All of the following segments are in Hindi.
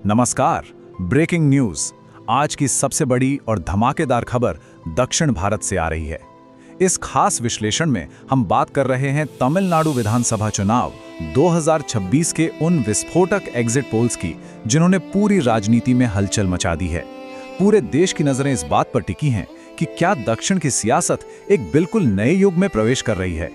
नमस्कार। Breaking news. आज की सबसे बड़ी और धमाकेदार खबर दक्षिण भारत से आ रही है। इस खास विश्लेषण में हम बात कर रहे हैं तमिलनाडु विधानसभा चुनाव 2026 के उन विस्फोटक एग्जिट पोल्स की, जिन्होंने पूरी राजनीति में हलचल मचा दी है। पूरे देश की नजरें इस बात पर टिकी हैं कि क्या दक्षिण की सियासत एक बिल्कुल नए युग में प्रवेश कर रही है।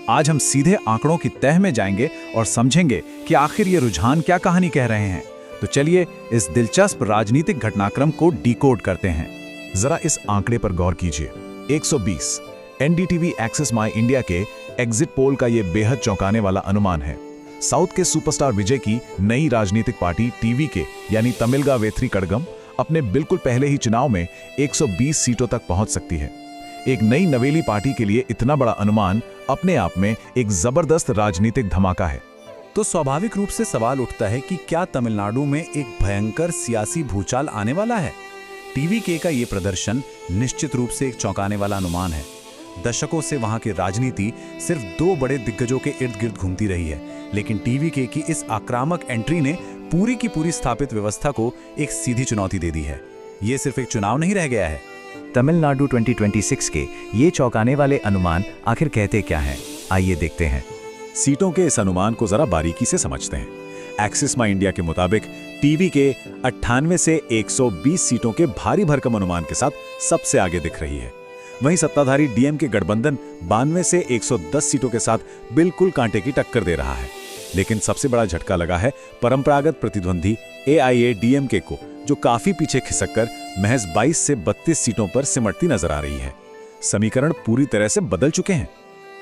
आज हम सीधे आंकड़ों की तह में जाएंगे और समझेंगे कि आखिर ये रुझान क्या कहानी कह रहे हैं। तो चलिए इस दिलचस्प राजनीतिक घटनाक्रम को डिकोड करते हैं। जरा इस आंकड़े पर गौर कीजिए। 120 एनडीटीवी एक्सेस माई इंडिया के एग्जिट पोल का ये बेहद चौंकाने वाला अनुमान है। साउथ के सुपरस्टार विजय की नई राजनीतिक पार्टी टीवी के यानी तमिलगा वेथ्री कड़गम अपने बिल्कुल पहले ही चुनाव में 120 सीटों तक पहुंच सकती है। एक नई नवेली पार्टी के लिए इतना बड़ा अनुमान अपने आप में एक जबरदस्त राजनीतिक धमाका है। तो स्वाभाविक रूप से सवाल उठता है कि क्या तमिलनाडु में एक भयंकर सियासी भूचाल आने वाला है। टीवीके का ये प्रदर्शन निश्चित रूप से एक चौंकाने वाला अनुमान है। दशकों से वहां की राजनीति सिर्फ दो बड़े दिग्गजों के इर्द गिर्द घूमती रही है, लेकिन टीवीके की इस आक्रामक एंट्री ने पूरी की पूरी स्थापित व्यवस्था को एक सीधी चुनौती दे दी है। ये सिर्फ एक चुनाव नहीं रह गया है। तमिलनाडु 2026 के ये चौंकाने वाले अनुमान आखिर कहते क्या हैं? आइए देखते हैं। सीटों के इस अनुमान को जरा बारीकी से समझते हैं। एक्सिस माई इंडिया के मुताबिक टीवी के 98 से 120 सीटों के भारी भरकम अनुमान के साथ सबसे आगे दिख रही है। वहीं सत्ताधारी डीएम के गठबंधन 92 से 110 सीटों के साथ बिल्कुल कांटे की टक्कर दे रहा है। लेकिन सबसे बड़ा झटका लगा है परंपरागत प्रतिद्वंदी एआईएडीएमके को, जो काफी पीछे खिसककर महज 22 से 32 सीटों पर सिमटती नजर आ रही है। समीकरण पूरी तरह से बदल चुके हैं।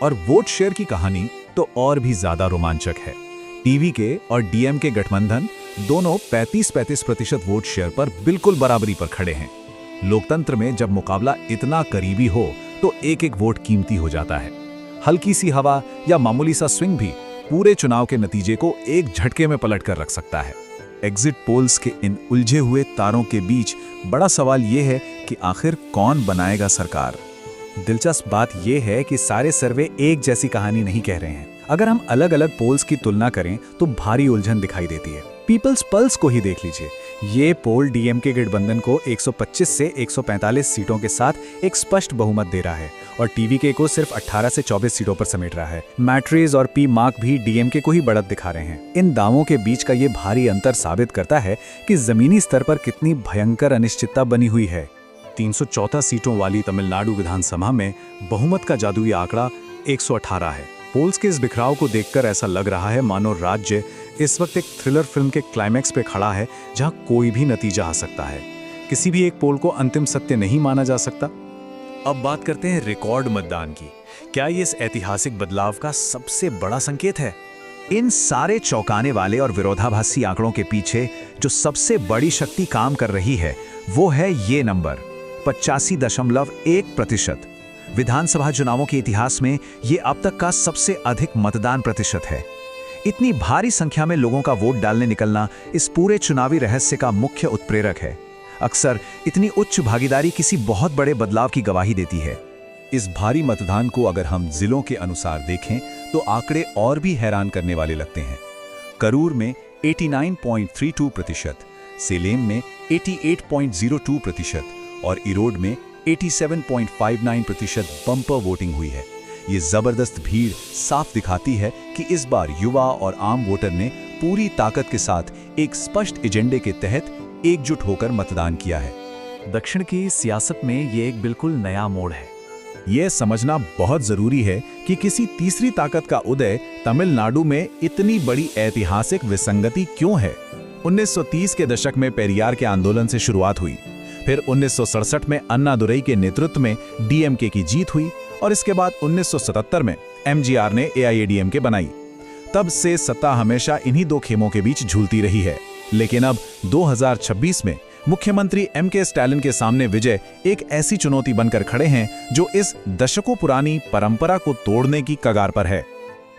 और वोट शेयर की कहानी तो और भी ज्यादा रोमांचक है। टीवीके और डीएमके गठबंधन दोनों 35% वोट शेयर पर बिल्कुल बराबरी पर खड़े हैं। लोकतंत्र में जब मुकाबला इतना करीबी हो तो एक एक वोट कीमती हो जाता है। हल्की सी हवा या मामूली सा स्विंग भी पूरे चुनाव के नतीजे को एक झटके में पलट कर रख सकता है। एग्जिट पोल्स के इन उलझे हुए तारों के बीच बड़ा सवाल यह है कि आखिर कौन बनाएगा सरकार। दिलचस्प बात यह है कि सारे सर्वे एक जैसी कहानी नहीं कह रहे हैं। अगर हम अलग अलग पोल्स की तुलना करें तो भारी उलझन दिखाई देती है। पीपल्स पल्स को ही देख लीजिए। ये पोल डीएमके गठबंधन को 125 से 145 सीटों के साथ एक स्पष्ट बहुमत दे रहा है और टीवीके को सिर्फ 18 से 24 सीटों पर समेट रहा है। मैट्रिज और पी मार्क भी डीएमके को ही बढ़त दिखा रहे हैं। इन दावों के बीच का ये भारी अंतर साबित करता है कि जमीनी स्तर पर कितनी भयंकर अनिश्चितता बनी हुई है। 314 सीटों वाली तमिलनाडु विधानसभा में बहुमत का जादुई आंकड़ा 118 है। पोल्स के इस बिखराव को देखकर ऐसा लग रहा है मानो राज्य इस वक्त एक थ्रिलर फिल्म के क्लाइमैक्स पे खड़ा है, जहां कोई भी नतीजा आ सकता है। किसी भी एक पोल को अंतिम सत्य नहीं माना जा सकता। अब बात करते हैं रिकॉर्ड मतदान की। क्या ये इस ऐतिहासिक बदलाव का सबसे बड़ा संकेत है? इन सारे चौंकाने वाले और विरोधाभासी आंकड़ों के पीछे जो सबसे बड़ी शक्ति काम कर रही है वो है ये नंबर 85.1%। विधानसभा चुनावों के इतिहास में ये अब तक का सबसे अधिक मतदान प्रतिशत है। इतनी भारी संख्या में लोगों का वोट डालने निकलना इस पूरे चुनावी रहस्य का मुख्य उत्प्रेरक है। अक्सर इतनी उच्च भागीदारी किसी बहुत बड़े बदलाव की गवाही देती है। इस भारी मतदान को अगर हम जिलों के अनुसार देखें तो आंकड़े और भी हैरान करने वाले लगते हैं। करूर में 89.32%, सेलेम में 88.02% और इरोड में 87.59% बम्पर वोटिंग हुई है। ये जबरदस्त भीड़ साफ दिखाती है कि इस बार युवा और आम वोटर ने पूरी ताकत के साथ एक स्पष्ट एजेंडे के तहत एकजुट होकर मतदान किया है। दक्षिण की सियासत में ये एक बिल्कुल नया मोड़ है। यह समझना बहुत जरूरी है कि किसी तीसरी ताकत का उदय तमिलनाडु में इतनी बड़ी ऐतिहासिक विसंगति क्यों है। 1930 के दशक में पेरियार के आंदोलन से शुरुआत हुई, फिर 1967 में अन्नादुरई के नेतृत्व में डीएमके की जीत हुई और इसके बाद 1977 में एमजीआर ने एआईएडीएमके बनाई। तब से सत्ता हमेशा इन्हीं दो खेमों के बीच झूलती रही है। लेकिन अब 2026 में मुख्यमंत्री एमके स्टालिन के सामने विजय एक ऐसी चुनौती बनकर खड़े हैं जो इस दशकों पुरानी परंपरा को तोड़ने की कगार पर है।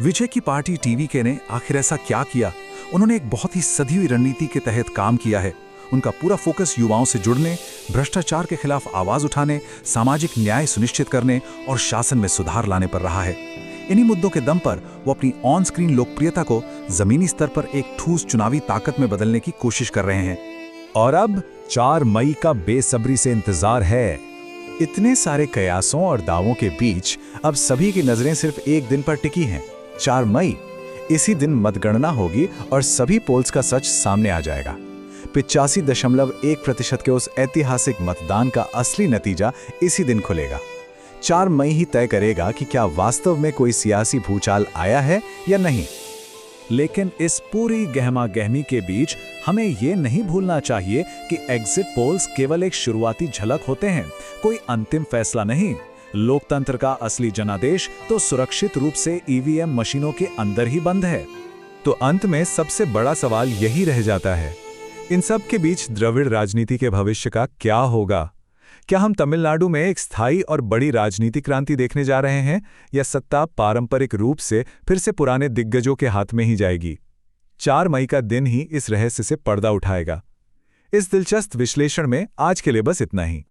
विजय की पार्टी टीवीके ने आखिर ऐसा क्या किया? उन्होंने एक बहुत ही सधी हुई रणनीति के तहत काम किया है। उनका पूरा फोकस युवाओं से जुड़ने, भ्रष्टाचार के खिलाफ आवाज उठाने, सामाजिक न्याय सुनिश्चित करने और शासन में सुधार लाने पर रहा है। इन्हीं मुद्दों के दम पर वो अपनी ऑन स्क्रीन लोकप्रियता को जमीनी स्तर पर एक ठोस चुनावी ताकत में बदलने की कोशिश कर रहे हैं। और अब 4 मई का बेसब्री से इंतजार है। इतने सारे कयासों और दावों के बीच अब सभी की नजरें सिर्फ एक दिन पर टिकी हैं, 4 मई। इसी दिन मतगणना होगी और सभी पोल्स का सच सामने आ जाएगा। 85.1% के उस ऐतिहासिक मतदान का असली नतीजा इसी दिन खुलेगा। 4 मई ही तय करेगा कि क्या वास्तव में कोई सियासी भूचाल आया है या नहीं। लेकिन इस पूरी गहमा गहमी के बीच हमें ये नहीं भूलना चाहिए कि एग्जिट पोल्स केवल एक शुरुआती झलक होते हैं, कोई अंतिम फैसला नहीं। लोकतंत्र का असली जनादेश तो सुरक्षित रूप से ईवीएम मशीनों के अंदर ही बंद है। तो अंत में सबसे बड़ा सवाल यही रह जाता है, इन सब के बीच द्रविड़ राजनीति के भविष्य का क्या होगा? क्या हम तमिलनाडु में एक स्थायी और बड़ी राजनीतिक क्रांति देखने जा रहे हैं, या सत्ता पारंपरिक रूप से फिर से पुराने दिग्गजों के हाथ में ही जाएगी? 4 मई का दिन ही इस रहस्य से पर्दा उठाएगा। इस दिलचस्प विश्लेषण में आज के लिए बस इतना ही।